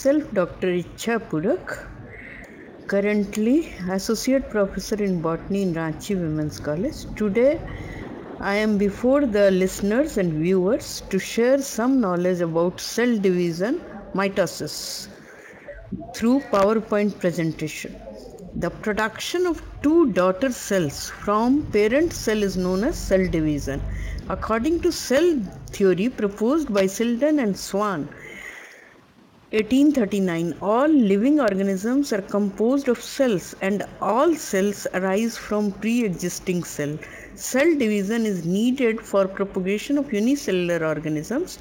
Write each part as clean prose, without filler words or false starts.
myself, Dr. Icha Purak, currently Associate Professor in Botany in Ranchi Women's College. Today, I am before the listeners and viewers to share some knowledge about cell division, mitosis, through PowerPoint presentation. The production of two daughter cells from parent cell is known as cell division. According to cell theory proposed by Sheldon and Swan, 1839, all living organisms are composed of cells and all cells arise from pre-existing cell. Cell division is needed for propagation of unicellular organisms,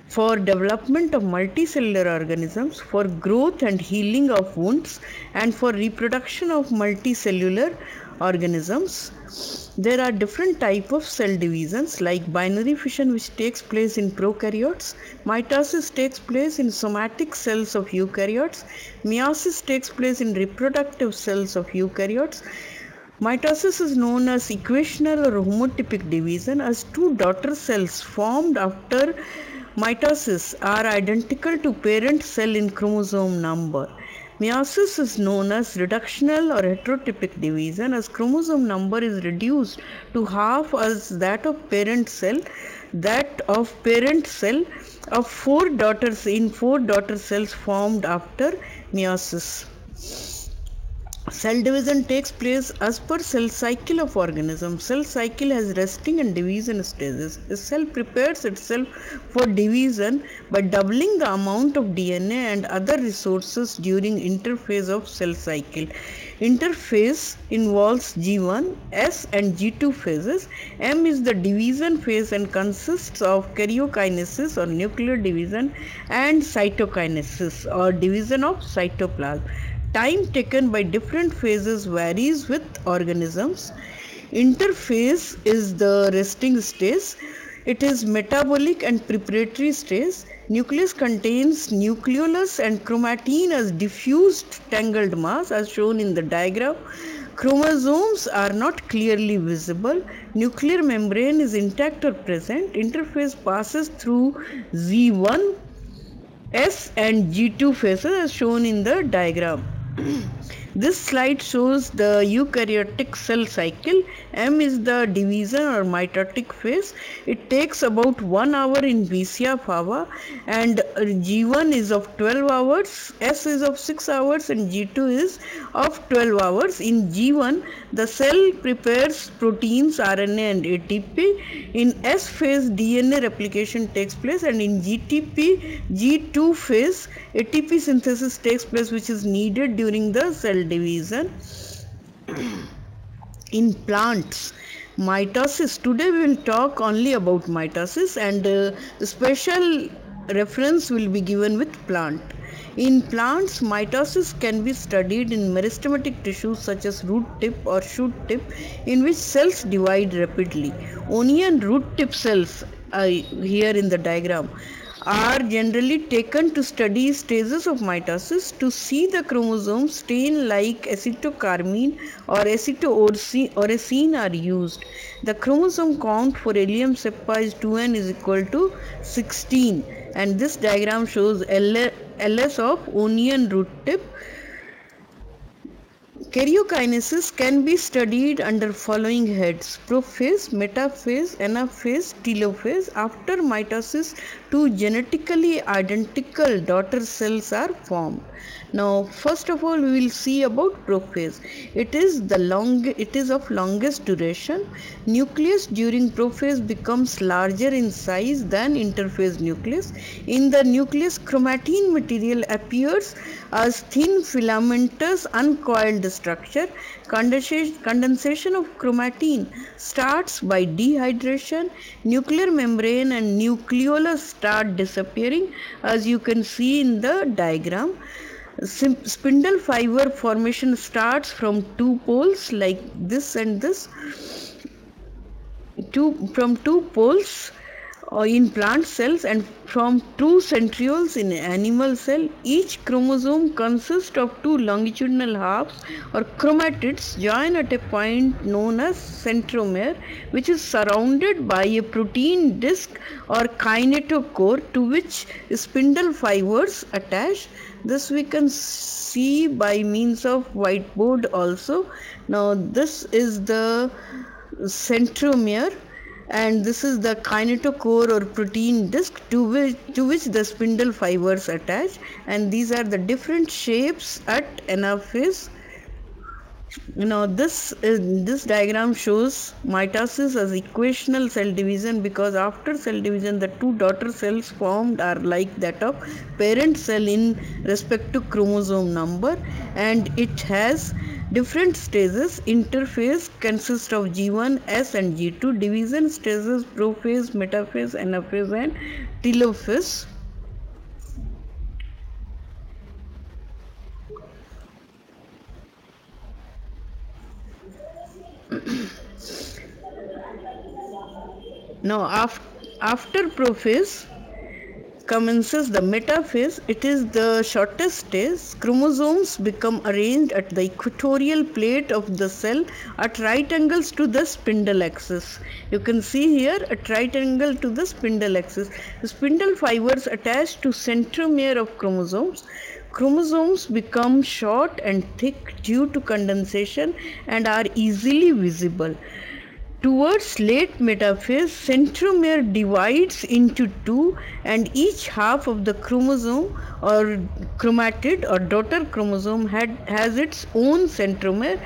for development of multicellular organisms, for growth and healing of wounds, and for reproduction of multicellular organisms. There are different types of cell divisions like binary fission, which takes place in prokaryotes. Mitosis takes place in somatic cells of eukaryotes. Meiosis takes place in reproductive cells of eukaryotes. Mitosis is known as equational or homotypic division, as two daughter cells formed after mitosis are identical to parent cell in chromosome number. Meiosis is known as reductional or heterotypic division, as chromosome number is reduced to half as that of parent cell of four daughter cells formed after meiosis. Cell division takes place as per cell cycle of organism. Cell cycle has resting and division stages. A cell prepares itself for division by doubling the amount of DNA and other resources during interphase of cell cycle. Interphase involves G1, S and G2 phases. M is the division phase and consists of karyokinesis or nuclear division and cytokinesis or division of cytoplasm. Time taken by different phases varies with organisms. Interphase is the resting stage. It is metabolic and preparatory stage. Nucleus contains nucleolus and chromatin as diffused tangled mass as shown in the diagram. Chromosomes are not clearly visible. Nuclear membrane is intact or present. Interphase passes through Z1, S and G2 phases as shown in the diagram. This slide shows the eukaryotic cell cycle. M is the division or mitotic phase. It takes about 1 hour in Vicia fava, and G1 is of 12 hours, S is of 6 hours and G2 is of 12 hours. In G1, the cell prepares proteins, RNA and ATP. In S phase, DNA replication takes place, and in G2 phase, ATP synthesis takes place, which is needed during the cell division. In plants, mitosis, today we will talk only about mitosis, and the special reference will be given with plant. In plants, mitosis can be studied in meristematic tissues such as root tip or shoot tip, in which cells divide rapidly. Onion root tip cells, here in the diagram, are generally taken to study stages of mitosis. To see the chromosome stain like acetocarmine or acetooracine are used. The chromosome count for Allium cepa is 2n is equal to 16, and this diagram shows LS of onion root tip. Karyokinesis can be studied under following heads: Prophase, Metaphase, Anaphase, Telophase. After mitosis, two genetically identical daughter cells are formed. Now, first of all, we will see about prophase. It is of longest duration. Nucleus during prophase becomes larger in size than interphase nucleus. In the nucleus, chromatin material appears as thin filamentous uncoiled structure. Condensation of chromatin starts by dehydration. Nuclear membrane and nucleolus start disappearing, as you can see in the diagram. Spindle fiber formation starts from two poles like this and this. From two poles or in plant cells and from two centrioles in animal cell. Each chromosome consists of two longitudinal halves or chromatids joined at a point known as centromere, which is surrounded by a protein disc or kinetochore to which spindle fibers attach. This we can see by means of whiteboard also. Now this is the centromere and this is the kinetochore or protein disc to which the spindle fibers attach, and these are the different shapes at anaphase. Now this diagram shows mitosis as equational cell division, because after cell division the two daughter cells formed are like that of parent cell in respect to chromosome number, and it has different stages. Interphase consists of G1, S and G2. Division stages prophase, metaphase, anaphase and telophase. Now after prophase commences the metaphase. It is the shortest stage. Chromosomes become arranged at the equatorial plate of the cell at right angles to the spindle axis. You can see here at right angle to the spindle axis. The spindle fibers attach to centromere of chromosomes. Chromosomes become short and thick due to condensation and are easily visible. Towards late metaphase, centromere divides into two and each half of the chromosome or chromatid or daughter chromosome has its own centromere.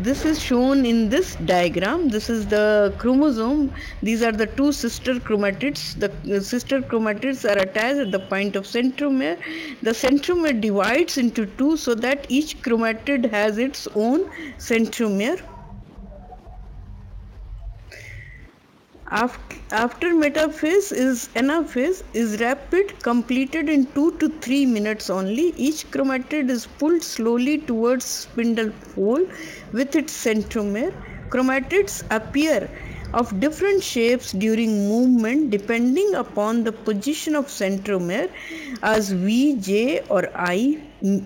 This is shown in this diagram. This is the chromosome. These are the two sister chromatids. The sister chromatids are attached at the point of centromere. The centromere divides into two so that each chromatid has its own centromere. After metaphase is anaphase is rapid, completed in 2 to 3 minutes only. Each chromatid is pulled slowly towards spindle pole with its centromere. Chromatids appear of different shapes during movement depending upon the position of centromere as V, J or I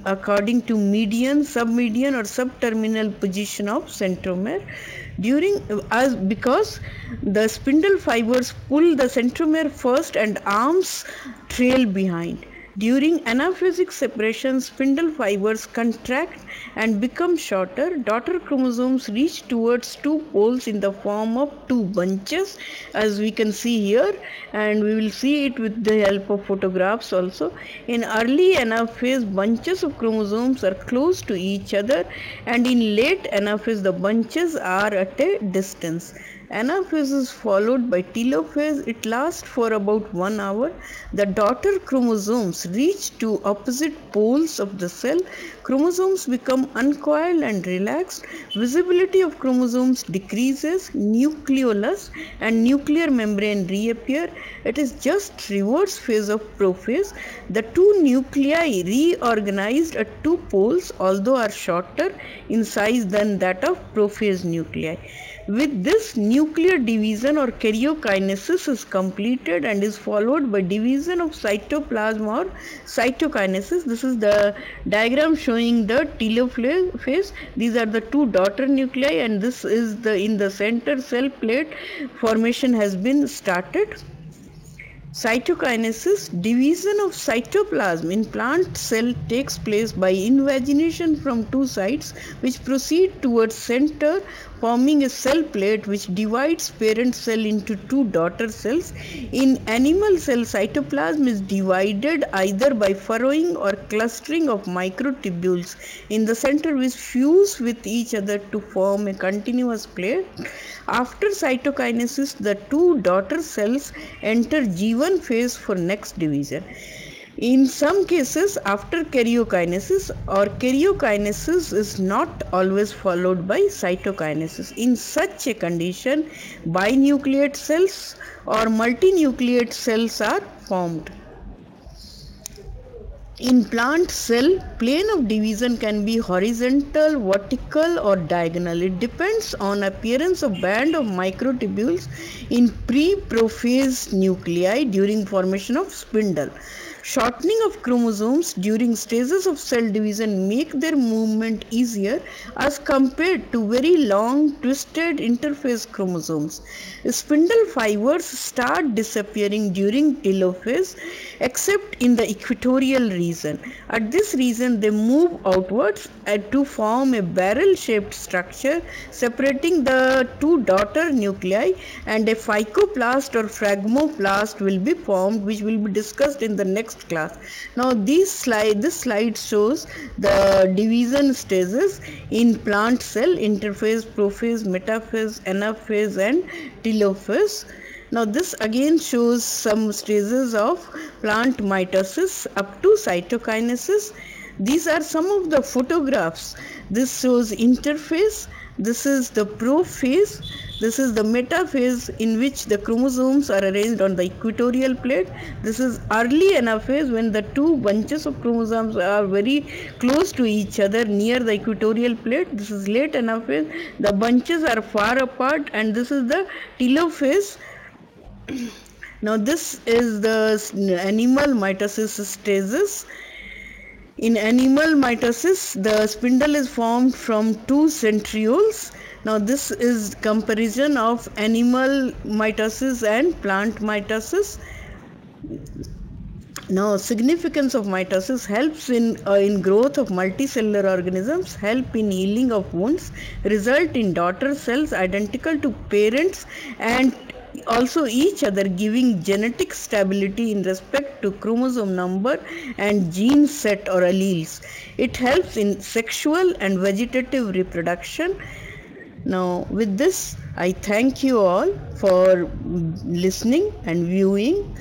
according to median, submedian or subterminal position of centromere. Because the spindle fibers pull the centromere first and arms trail behind. During anaphasic separation, spindle fibers contract and become shorter. Daughter chromosomes reach towards two poles in the form of two bunches, as we can see here, and we will see it with the help of photographs also. In early anaphase, bunches of chromosomes are close to each other, and in late anaphase, the bunches are at a distance. Anaphase is followed by telophase. It lasts for about 1 hour. The daughter chromosomes reach to opposite poles of the cell. Chromosomes become uncoiled and relaxed. Visibility of chromosomes decreases. Nucleolus and nuclear membrane reappear. It is just reverse phase of prophase. The two nuclei reorganized at two poles, although are shorter in size than that of prophase nuclei. With this, nuclear division or karyokinesis is completed and is followed by division of cytoplasm or cytokinesis. This is the diagram showing the telophase. These are the two daughter nuclei, and this is in the center cell plate formation has been started. Cytokinesis, division of cytoplasm in plant cell takes place by invagination from two sides which proceed towards center, forming a cell plate which divides parent cell into two daughter cells. In animal cell, cytoplasm is divided either by furrowing or clustering of microtubules in the center which fuse with each other to form a continuous plate. After cytokinesis, the two daughter cells enter G1 phase for next division. In some cases, after karyokinesis or karyokinesis is not always followed by cytokinesis. In such a condition, binucleate cells or multinucleate cells are formed. In plant cell, plane of division can be horizontal, vertical or diagonal. It depends on appearance of band of microtubules in pre-prophase nuclei during formation of spindle. Shortening of chromosomes during stages of cell division make their movement easier as compared to very long twisted interphase chromosomes. Spindle fibers start disappearing during telophase except in the equatorial region. At this region they move outwards to form a barrel shaped structure separating the two daughter nuclei, and a phycoplast or phragmoplast will be formed, which will be discussed in the next class. Now this slide shows the division stages in plant cell: interphase, prophase, metaphase, anaphase and telophase. Now this again shows some stages of plant mitosis up to cytokinesis. These are some of the photographs. This shows interphase, this is the prophase, this is the metaphase in which the chromosomes are arranged on the equatorial plate. This is early anaphase when the two bunches of chromosomes are very close to each other near the equatorial plate. This is late anaphase, the bunches are far apart, and this is the telophase. Now this is the animal mitosis stages. In animal mitosis, the spindle is formed from two centrioles. Now this is comparison of animal mitosis and plant mitosis. Now, significance of mitosis: helps in growth of multicellular organisms, help in healing of wounds, result in daughter cells identical to parents and also each other, giving genetic stability in respect to chromosome number and gene set or alleles. It helps in sexual and vegetative reproduction. Now, with this, I thank you all for listening and viewing.